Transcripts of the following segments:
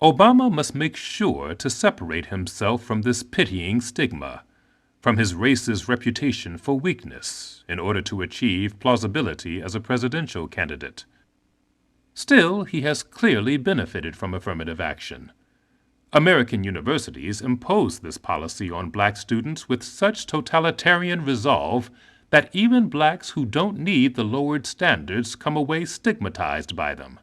Obama must make sure to separate himself from this pitying stigma, from his race's reputation for weakness, in order to achieve plausibility as a presidential candidate. Still, he has clearly benefited from affirmative action. American universities impose this policy on black students with such totalitarian resolve that even blacks who don't need the lowered standards come away stigmatized by them.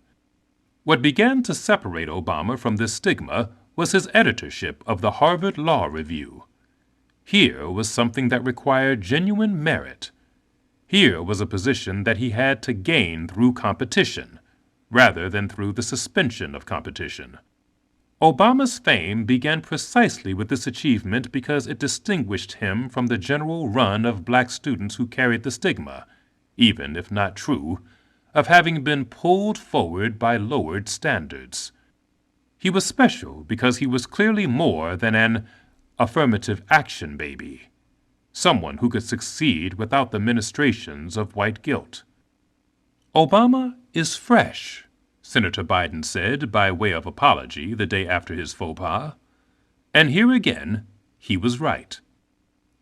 What began to separate Obama from this stigma was his editorship of the Harvard Law Review. Here was something that required genuine merit. Here was a position that he had to gain through competition, rather than through the suspension of competition. Obama's fame began precisely with this achievement because it distinguished him from the general run of black students who carried the stigma, even if not true, of having been pulled forward by lowered standards. He was special because he was clearly more than an affirmative action baby, someone who could succeed without the ministrations of white guilt. Obama is fresh, Senator Biden said by way of apology the day after his faux pas. And here again, he was right.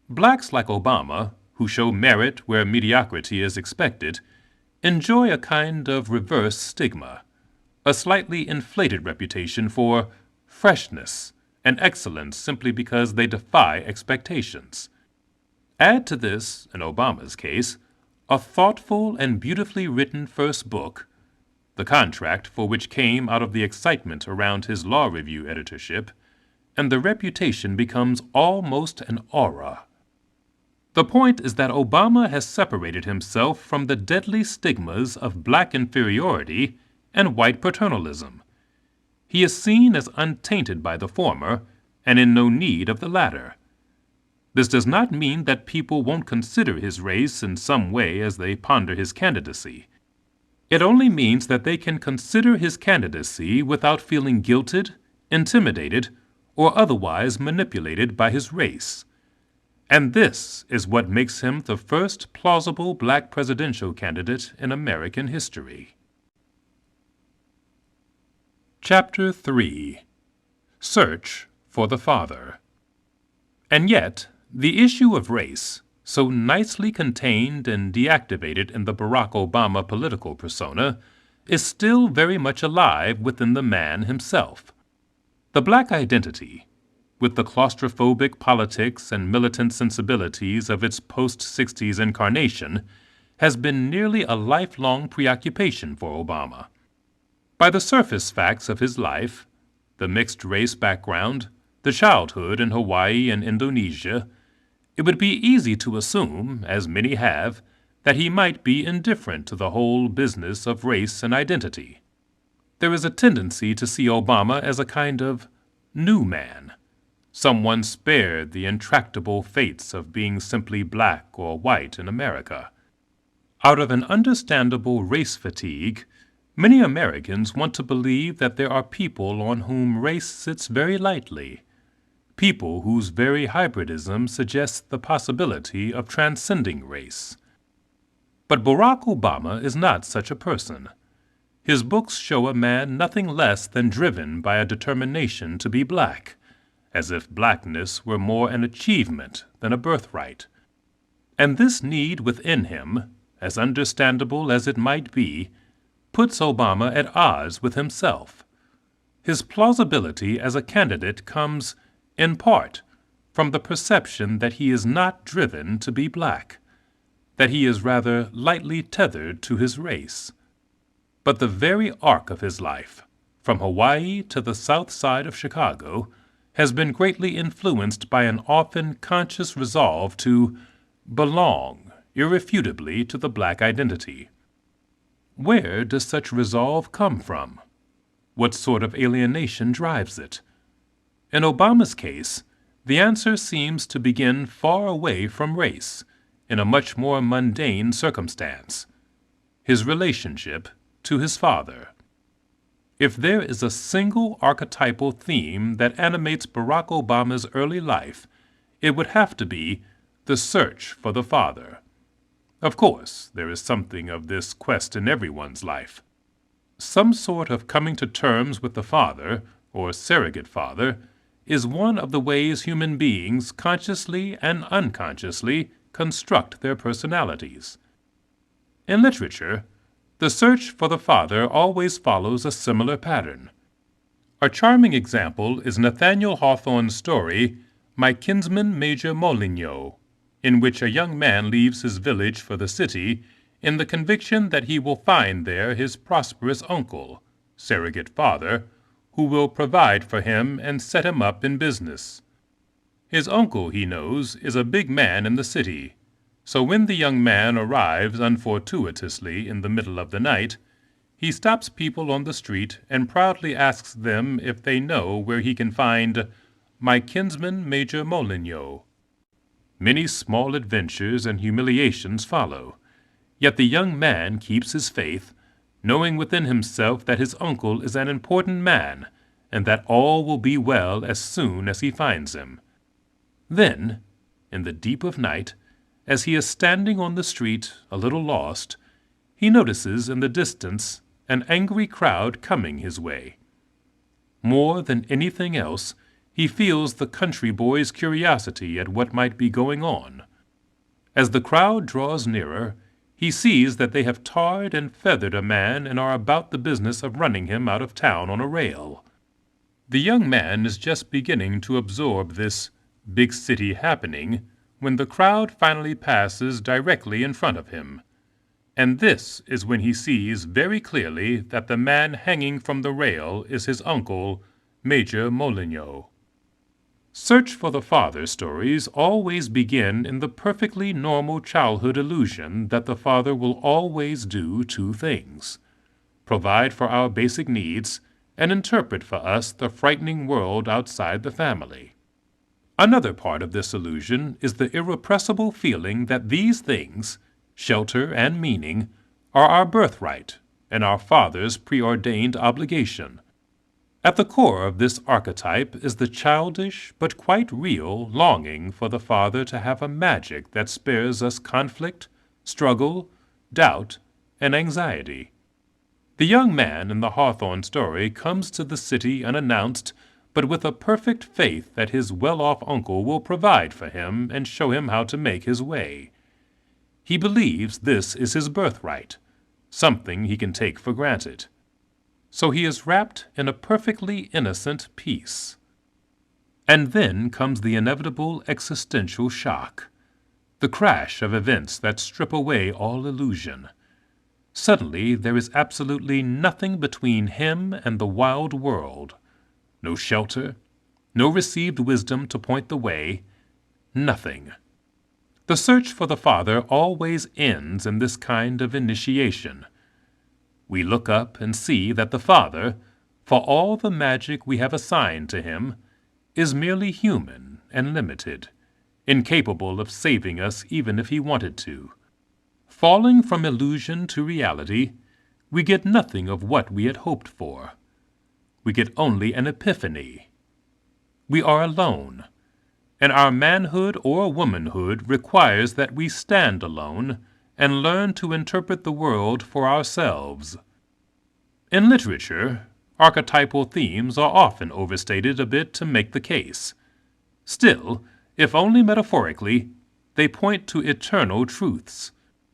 Blacks like Obama, who show merit where mediocrity is expected, enjoy a kind of reverse stigma, a slightly inflated reputation for freshness and excellence simply because they defy expectations. Add to this, in Obama's case, a thoughtful and beautifully written first book, the contract for which came out of the excitement around his law review editorship, and the reputation becomes almost an aura. The point is that Obama has separated himself from the deadly stigmas of black inferiority and white paternalism. He is seen as untainted by the former and in no need of the latter. This does not mean that people won't consider his race in some way as they ponder his candidacy. It only means that they can consider his candidacy without feeling guilted, intimidated, or otherwise manipulated by his race. And this is what makes him the first plausible black presidential candidate in American history. Chapter 3. Search for the Father. And yet, the issue of race, so nicely contained and deactivated in the Barack Obama political persona, is still very much alive within the man himself. The black identity, with the claustrophobic politics and militant sensibilities of its post-60s incarnation, has been nearly a lifelong preoccupation for Obama. By the surface facts of his life, the mixed-race background, the childhood in Hawaii and Indonesia, it would be easy to assume, as many have, that he might be indifferent to the whole business of race and identity. There is a tendency to see Obama as a kind of new man, someone spared the intractable fates of being simply black or white in America. Out of an understandable race fatigue, many Americans want to believe that there are people on whom race sits very lightly, people whose very hybridism suggests the possibility of transcending race. But Barack Obama is not such a person. His books show a man nothing less than driven by a determination to be black, as if blackness were more an achievement than a birthright. And this need within him, as understandable as it might be, puts Obama at odds with himself. His plausibility as a candidate comes, in part, from the perception that he is not driven to be black, that he is rather lightly tethered to his race. But the very arc of his life, from Hawaii to the south side of Chicago, has been greatly influenced by an often conscious resolve to belong irrefutably to the black identity. Where does such resolve come from? What sort of alienation drives it? In Obama's case, the answer seems to begin far away from race, in a much more mundane circumstance: his relationship to his father. If there is a single archetypal theme that animates Barack Obama's early life, it would have to be the search for the father. Of course, there is something of this quest in everyone's life. Some sort of coming to terms with the father, or surrogate father, is one of the ways human beings consciously and unconsciously construct their personalities. In literature, the search for the father always follows a similar pattern. A charming example is Nathaniel Hawthorne's story, My Kinsman Major Moligno, in which a young man leaves his village for the city in the conviction that he will find there his prosperous uncle, surrogate father, who will provide for him and set him up in business. His uncle, he knows, is a big man in the city, so when the young man arrives unfortuitously in the middle of the night, he stops people on the street and proudly asks them if they know where he can find my kinsman Major Moligno. Many small adventures and humiliations follow, yet the young man keeps his faith, knowing within himself that his uncle is an important man, and that all will be well as soon as he finds him. Then, in the deep of night, as he is standing on the street, a little lost, he notices in the distance an angry crowd coming his way. More than anything else, he feels the country boy's curiosity at what might be going on. As the crowd draws nearer, he sees that they have tarred and feathered a man and are about the business of running him out of town on a rail. The young man is just beginning to absorb this big city happening when the crowd finally passes directly in front of him. And this is when he sees very clearly that the man hanging from the rail is his uncle, Major Moligno. Search for the Father stories always begin in the perfectly normal childhood illusion that the Father will always do two things: provide for our basic needs and interpret for us the frightening world outside the family. Another part of this illusion is the irrepressible feeling that these things, shelter and meaning, are our birthright and our Father's preordained obligation. At the core of this archetype is the childish but quite real longing for the Father to have a magic that spares us conflict, struggle, doubt, and anxiety. The young man in the Hawthorne story comes to the city unannounced, but with a perfect faith that his well-off uncle will provide for him and show him how to make his way. He believes this is his birthright, something he can take for granted. So he is wrapped in a perfectly innocent peace. And then comes the inevitable existential shock, the crash of events that strip away all illusion. Suddenly there is absolutely nothing between him and the wild world. No shelter, no received wisdom to point the way, nothing. The search for the Father always ends in this kind of initiation. We look up and see that the Father, for all the magic we have assigned to him, is merely human and limited, incapable of saving us even if he wanted to. Falling from illusion to reality, we get nothing of what we had hoped for. We get only an epiphany. We are alone, and our manhood or womanhood requires that we stand alone and learn to interpret the world for ourselves. In literature, archetypal themes are often overstated a bit to make the case. Still, if only metaphorically, they point to eternal truths.